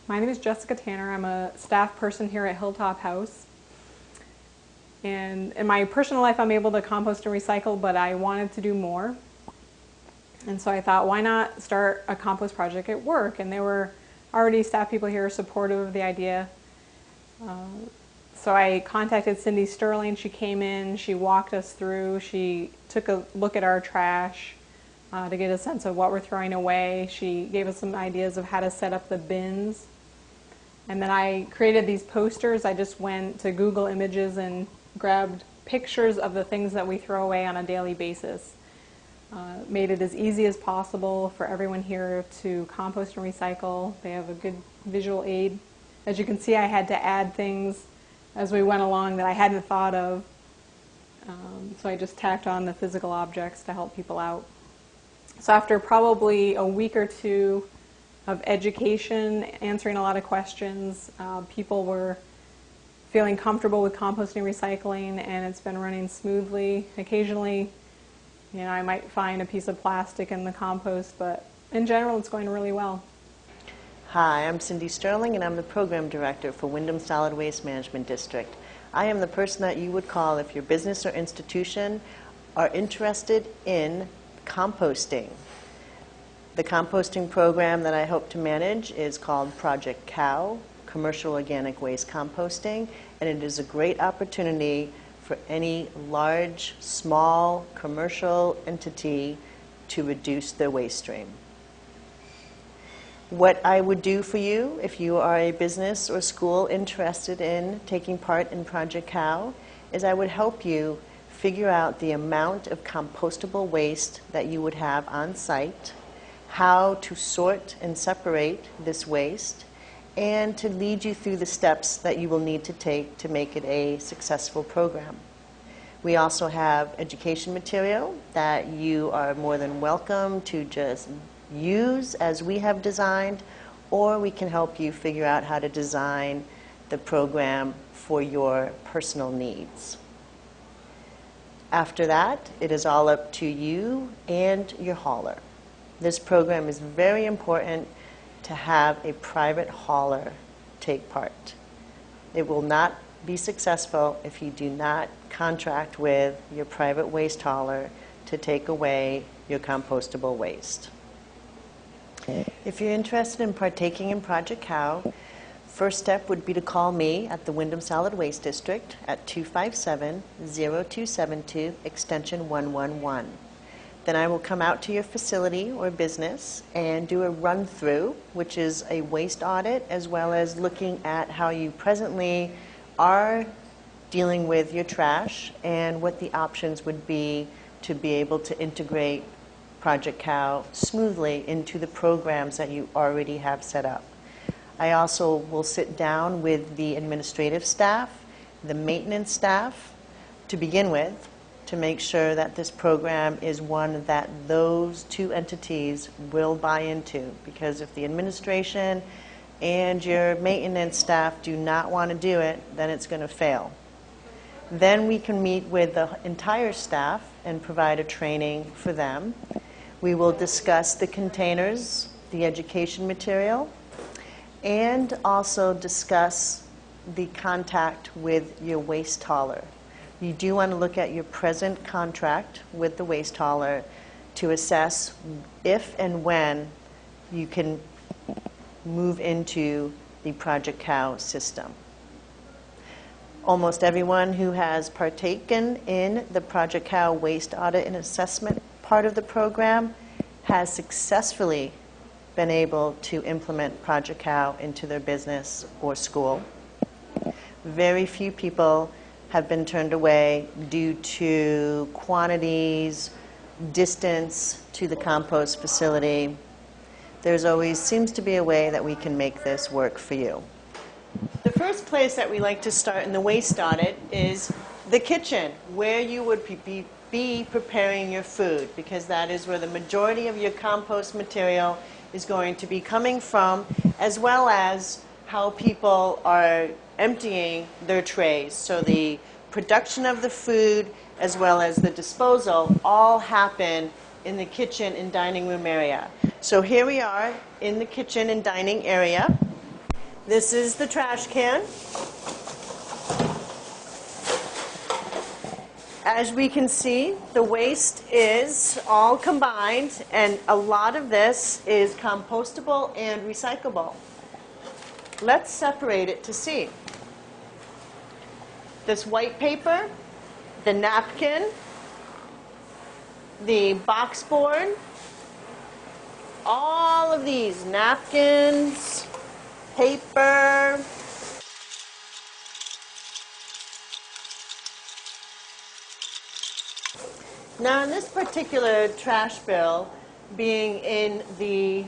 My name is Jessica Tanner. I'm a staff person here at Hilltop House. And in my personal life, I'm able to compost and recycle, but I wanted to do more. And so I thought, why not start a compost project at work? And there were already staff people here supportive of the idea. So I contacted Cindy Sterling. She came in, she walked us through, she took a look at our trash to get a sense of what we're throwing away. She gave us some ideas of how to set up the bins. And then I created these posters. I just went to Google Images and grabbed pictures of the things that we throw away on a daily basis. Made it as easy as possible for everyone here to compost and recycle. They have a good visual aid. As you can see, I had to add things as we went along that I hadn't thought of. So I just tacked on the physical objects to help people out. So after probably a week or two of education, answering a lot of questions, people were feeling comfortable with composting and recycling, and it's been running smoothly. Occasionally, I might find a piece of plastic in the compost, but in general, it's going really well. Hi, I'm Cindy Sterling, and I'm the Program Director for Windham Solid Waste Management District. I am the person that you would call if your business or institution are interested in composting. The composting program that I hope to manage is called Project COW, Commercial Organic Waste Composting, and it is a great opportunity for any large, small, commercial entity to reduce their waste stream. What I would do for you if you are a business or school interested in taking part in Project COW is I would help you figure out the amount of compostable waste that you would have on site, how to sort and separate this waste, and to lead you through the steps that you will need to take to make it a successful program. We also have education material that you are more than welcome to just use as we have designed, or we can help you figure out how to design the program for your personal needs. After that, it is all up to you and your hauler. This program is very important to have a private hauler take part. It will not be successful if you do not contract with your private waste hauler to take away your compostable waste. If you're interested in partaking in Project COW, first step would be to call me at the Windham Solid Waste District at 257-0272, extension 111. Then I will come out to your facility or business and do a run-through, which is a waste audit, as well as looking at how you presently are dealing with your trash and what the options would be to be able to integrate Project COW smoothly into the programs that you already have set up. I also will sit down with the administrative staff, the maintenance staff, to begin with, to make sure that this program is one that those two entities will buy into. Because if the administration and your maintenance staff do not want to do it, then it's going to fail. Then we can meet with the entire staff and provide a training for them. We will discuss the containers, the education material, and also discuss the contact with your waste hauler. You do want to look at your present contract with the waste hauler to assess if and when you can move into the Project COW system. Almost everyone who has partaken in the Project COW waste audit and assessment part of the program has successfully been able to implement Project COW into their business or school. Very few people have been turned away due to quantities, distance to the compost facility. There's always seems to be a way that we can make this work for you. The first place that we like to start in the waste audit is the kitchen, where you would be preparing your food, because that is where the majority of your compost material is going to be coming from, as well as how people are emptying their trays. So the production of the food as well as the disposal all happen in the kitchen and dining room area. So here we are in the kitchen and dining area. This is the trash can. As we can see, the waste is all combined, and a lot of this is compostable and recyclable. Let's separate it to see. This white paper, the napkin, the box board, all of these napkins, paper. Now, in this particular trash bill, being in the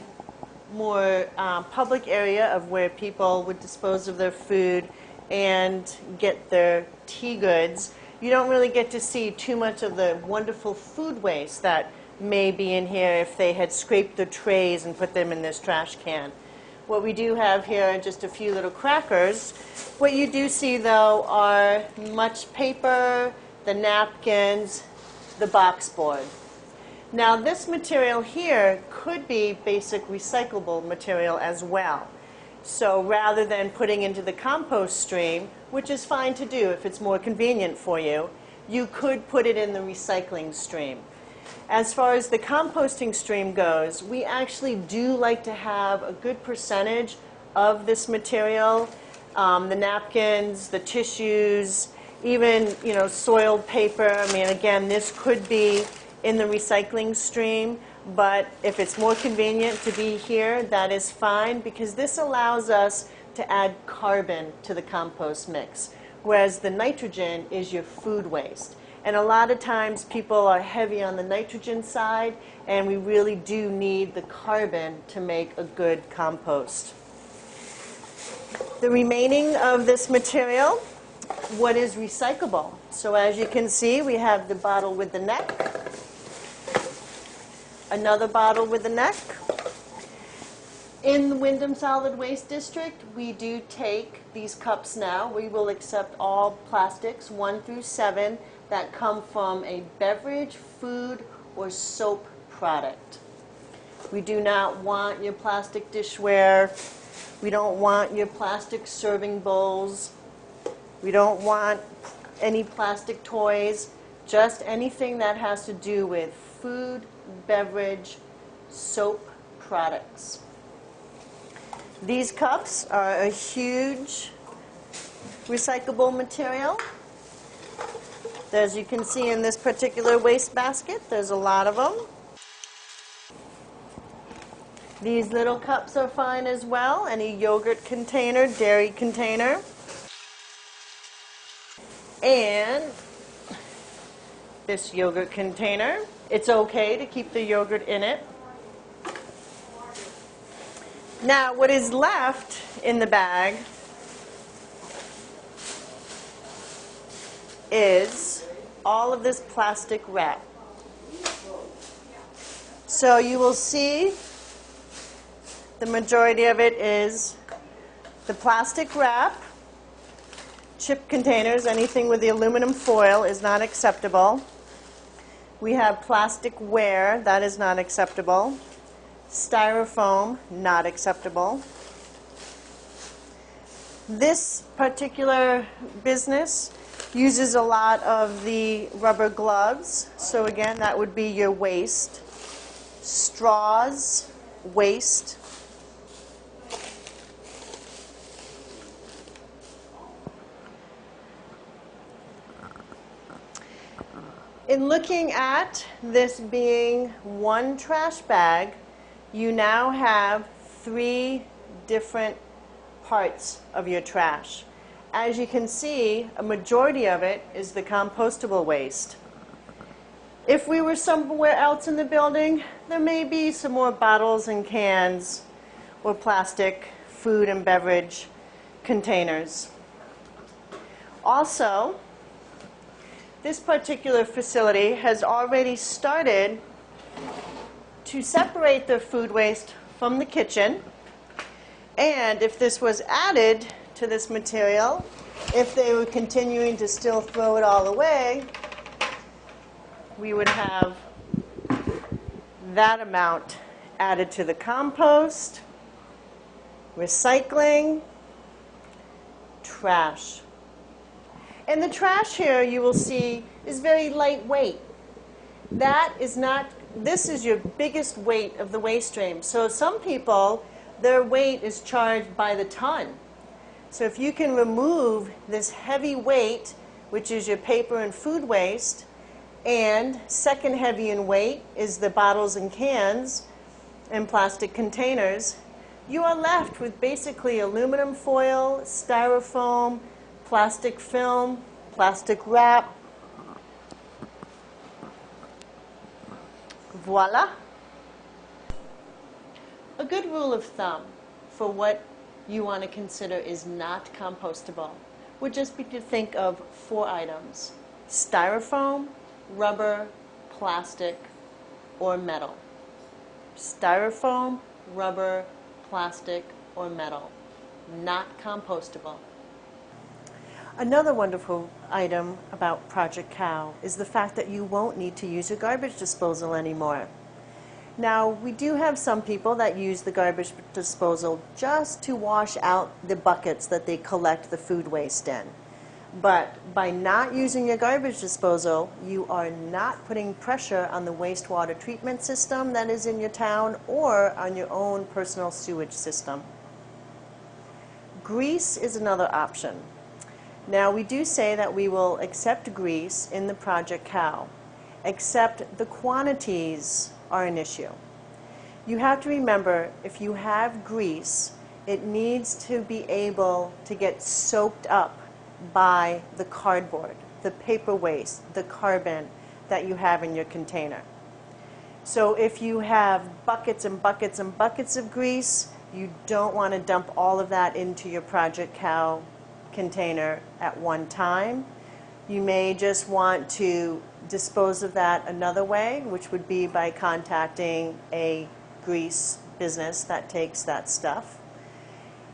more public area of where people would dispose of their food and get their tea goods, you don't really get to see too much of the wonderful food waste that may be in here if they had scraped the trays and put them in this trash can. What we do have here are just a few little crackers. What you do see, though, are much paper, the napkins, the box board. Now, this material here could be basic recyclable material as well. So rather than putting into the compost stream, which is fine to do if it's more convenient for you, you could put it in the recycling stream. As far as the composting stream goes, we actually do like to have a good percentage of this material, the napkins, the tissues, even, soiled paper. I mean, again, this could be in the recycling stream, but if it's more convenient to be here, that is fine, because this allows us to add carbon to the compost mix, whereas the nitrogen is your food waste. And a lot of times people are heavy on the nitrogen side, and we really do need the carbon to make a good compost. The remaining of this material, what is recyclable? So as you can see, we have the bottle with the neck, another bottle with the neck. In the Wyndham Solid Waste District, we do take these cups now. We will accept all plastics, 1 through 7, that come from a beverage, food, or soap product. We do not want your plastic dishware. We don't want your plastic serving bowls. We don't want any plastic toys, just anything that has to do with food, beverage, soap products. These cups are a huge recyclable material. As you can see in this particular waste basket, there's a lot of them. These little cups are fine as well. Any yogurt container, dairy container. And this yogurt container. It's okay to keep the yogurt in it. Now, what is left in the bag is all of this plastic wrap. So you will see the majority of it is the plastic wrap. Chip containers, anything with the aluminum foil is not acceptable. We have plastic ware, that is not acceptable. Styrofoam, not acceptable. This particular business uses a lot of the rubber gloves. So again, that would be your waste. Straws, waste. In looking at this being one trash bag, you now have 3 different parts of your trash. As you can see, a majority of it is the compostable waste. If we were somewhere else in the building, there may be some more bottles and cans or plastic food and beverage containers. Also, this particular facility has already started to separate the food waste from the kitchen. And if this was added to this material, if they were continuing to still throw it all away, we would have that amount added to the compost, recycling, trash. And the trash here, you will see, is very lightweight. This is your biggest weight of the waste stream. So some people, their weight is charged by the ton. So if you can remove this heavy weight, which is your paper and food waste, and second heavy in weight is the bottles and cans and plastic containers, you are left with basically aluminum foil, styrofoam, plastic film, plastic wrap. Voila. A good rule of thumb for what you want to consider is not compostable would just be to think of 4 items: styrofoam, rubber, plastic, or metal. Styrofoam, rubber, plastic, or metal. Not compostable. Another wonderful item about Project Cow is the fact that you won't need to use your garbage disposal anymore. Now, we do have some people that use the garbage disposal just to wash out the buckets that they collect the food waste in. But by not using your garbage disposal, you are not putting pressure on the wastewater treatment system that is in your town or on your own personal sewage system. Grease is another option. Now, we do say that we will accept grease in the Project Cow, except the quantities are an issue. You have to remember, if you have grease, it needs to be able to get soaked up by the cardboard, the paper waste, the carbon that you have in your container. So if you have buckets and buckets and buckets of grease, you don't want to dump all of that into your Project Cow container at one time. You may just want to dispose of that another way, which would be by contacting a grease business that takes that stuff.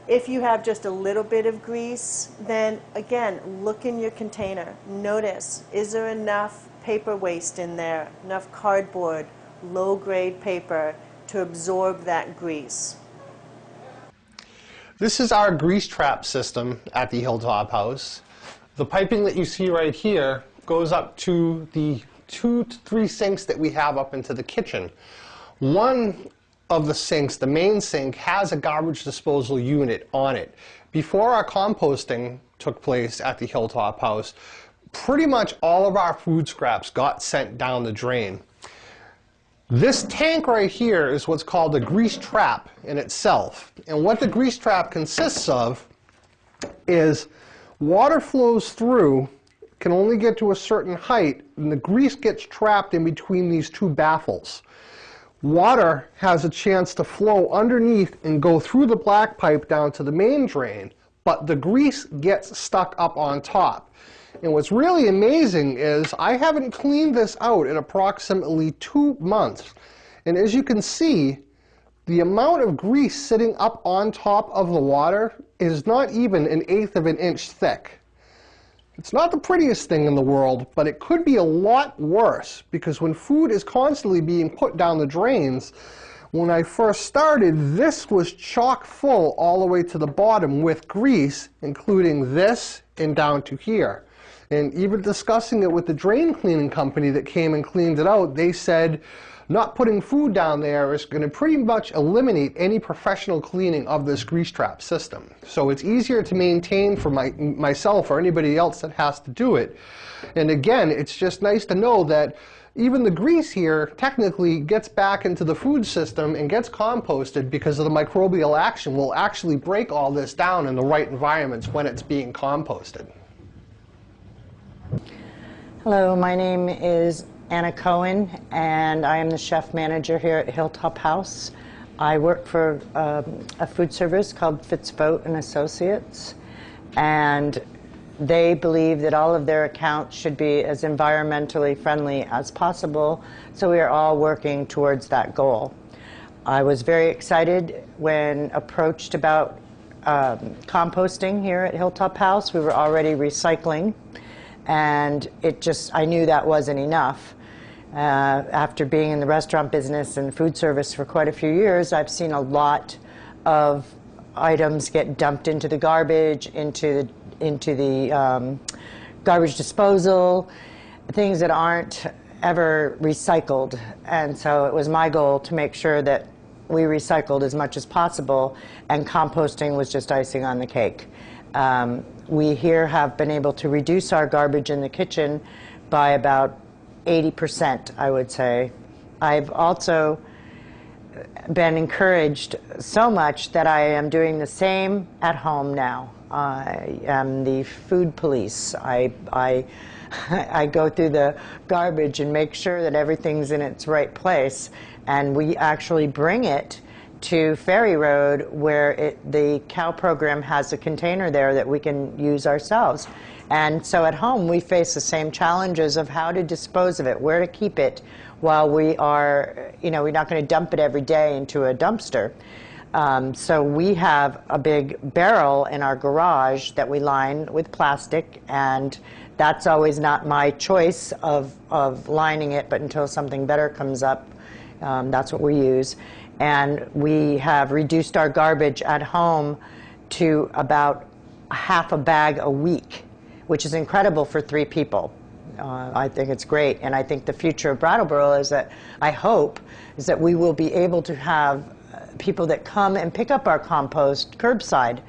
If you have just a little bit of grease, then again, look in your container. Notice, is there enough paper waste in there, enough cardboard, low-grade paper to absorb that grease? This is our grease trap system at the Hilltop House. The piping that you see right here goes up to the 2 to 3 sinks that we have up into the kitchen. One of the sinks, the main sink, has a garbage disposal unit on it. Before our composting took place at the Hilltop House, pretty much all of our food scraps got sent down the drain. This tank right here is what's called a grease trap in itself. And what the grease trap consists of is water flows through, can only get to a certain height, and the grease gets trapped in between these 2 baffles. Water has a chance to flow underneath and go through the black pipe down to the main drain, but the grease gets stuck up on top. And what's really amazing is I haven't cleaned this out in approximately 2 months. And as you can see, the amount of grease sitting up on top of the water is not even 1/8 of an inch thick. It's not the prettiest thing in the world, but it could be a lot worse, because when food is constantly being put down the drains, when I first started, this was chock full all the way to the bottom with grease, including this and down to here. And even discussing it with the drain cleaning company that came and cleaned it out, they said not putting food down there is going to pretty much eliminate any professional cleaning of this grease trap system. So it's easier to maintain for myself or anybody else that has to do it. And again, it's just nice to know that even the grease here technically gets back into the food system and gets composted, because of the microbial action will actually break all this down in the right environments when it's being composted. Hello, my name is Anna Cohen, and I am the chef manager here at Hilltop House. I work for a food service called Fitzvote and Associates, and they believe that all of their accounts should be as environmentally friendly as possible, so we are all working towards that goal. I was very excited when approached about composting here at Hilltop House. We were already recycling, and I knew that wasn't enough. After being in the restaurant business and food service for quite a few years, I've seen a lot of items get dumped into the garbage, into into the garbage disposal, things that aren't ever recycled. And so it was my goal to make sure that we recycled as much as possible, and composting was just icing on the cake. We here have been able to reduce our garbage in the kitchen by about 80%, I would say. I've also been encouraged so much that I am doing the same at home now. I am the food police. I go through the garbage and make sure that everything's in its right place, and we actually bring it to Ferry Road, where the cow program has a container there that we can use ourselves. And so at home we face the same challenges of how to dispose of it, where to keep it while we are, we're not going to dump it every day into a dumpster. So we have a big barrel in our garage that we line with plastic, and that's always not my choice of lining it, but until something better comes up, that's what we use. And we have reduced our garbage at home to about half a bag a week, which is incredible for 3 people. I think it's great, and I think the future of Brattleboro is that, I hope, is that we will be able to have people that come and pick up our compost curbside.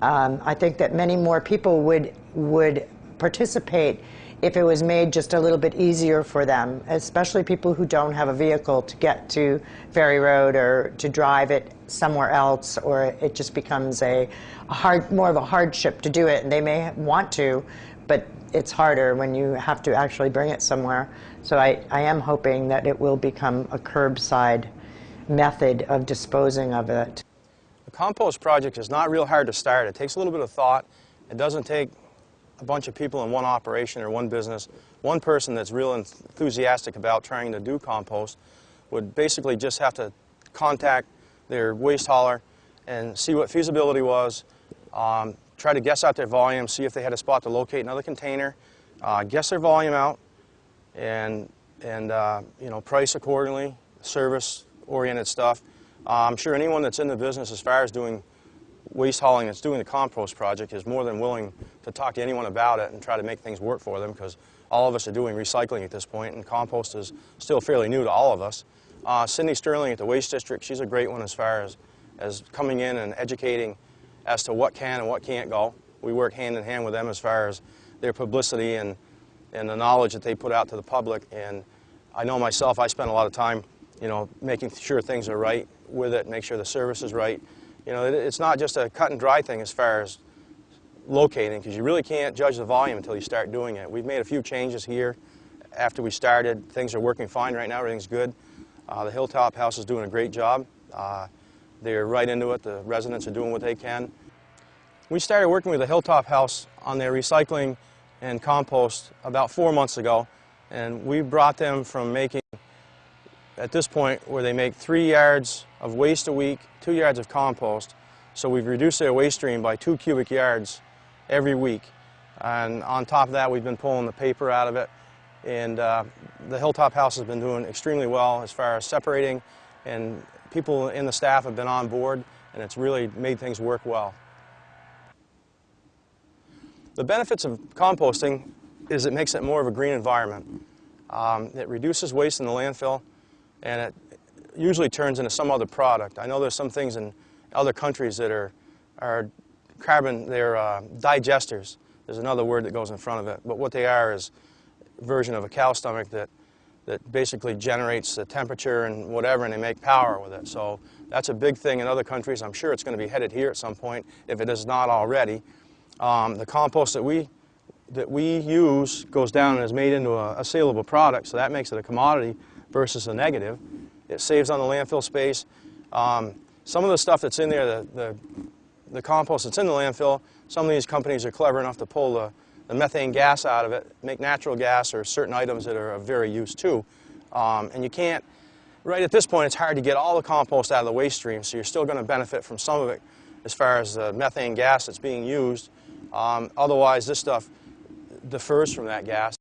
I think that many more people would participate if it was made just a little bit easier for them, especially people who don't have a vehicle to get to Ferry Road or to drive it somewhere else, or it just becomes more of a hardship to do it. And they may want to, but it's harder when you have to actually bring it somewhere. So I am hoping that it will become a curbside method of disposing of it. The compost project is not real hard to start. It takes a little bit of thought. It doesn't take a bunch of people in one operation or one business. One person that's real enthusiastic about trying to do compost would basically just have to contact their waste hauler and see what feasibility was, try to guess out their volume, see if they had a spot to locate another container, guess their volume out, and price accordingly, service-oriented stuff. I'm sure anyone that's in the business as far as doing waste hauling that's doing the compost project is more than willing to talk to anyone about it and try to make things work for them, because all of us are doing recycling at this point, and compost is still fairly new to all of us. Cindy Sterling at the Waste District, she's a great one as far as coming in and educating as to what can and what can't go. We work hand in hand with them as far as their publicity and the knowledge that they put out to the public. And I know myself, I spend a lot of time, making sure things are right with it, make sure the service is right. It's not just a cut and dry thing as far as locating, because you really can't judge the volume until you start doing it. We've made a few changes here after we started. Things are working fine right now, everything's good. The Hilltop House is doing a great job. They're right into it. The residents are doing what they can. We started working with the Hilltop House on their recycling and compost about 4 months ago, and we brought them from making, at this point, where they make 3 yards of waste a week, 2 yards of compost. So we've reduced their waste stream by 2 cubic yards every week. And on top of that, we've been pulling the paper out of it. And the Hilltop House has been doing extremely well as far as separating, and people in the staff have been on board, and it's really made things work well. The benefits of composting is it makes it more of a green environment. It reduces waste in the landfill, and it usually turns into some other product. I know there's some things in other countries that are carbon, they're digesters. There's another word that goes in front of it, but what they are is a version of a cow stomach that basically generates the temperature and whatever, and they make power with it. So that's a big thing in other countries. I'm sure it's going to be headed here at some point, if it is not already. The compost that we use goes down and is made into a saleable product, so that makes it a commodity versus a negative. It saves on the landfill space. Some of the stuff that's in there, the compost that's in the landfill, some of these companies are clever enough to pull the methane gas out of it, make natural gas or certain items that are of very use too. And you can't, right at this point, it's hard to get all the compost out of the waste stream, so you're still going to benefit from some of it as far as the methane gas that's being used. Otherwise, this stuff differs from that gas.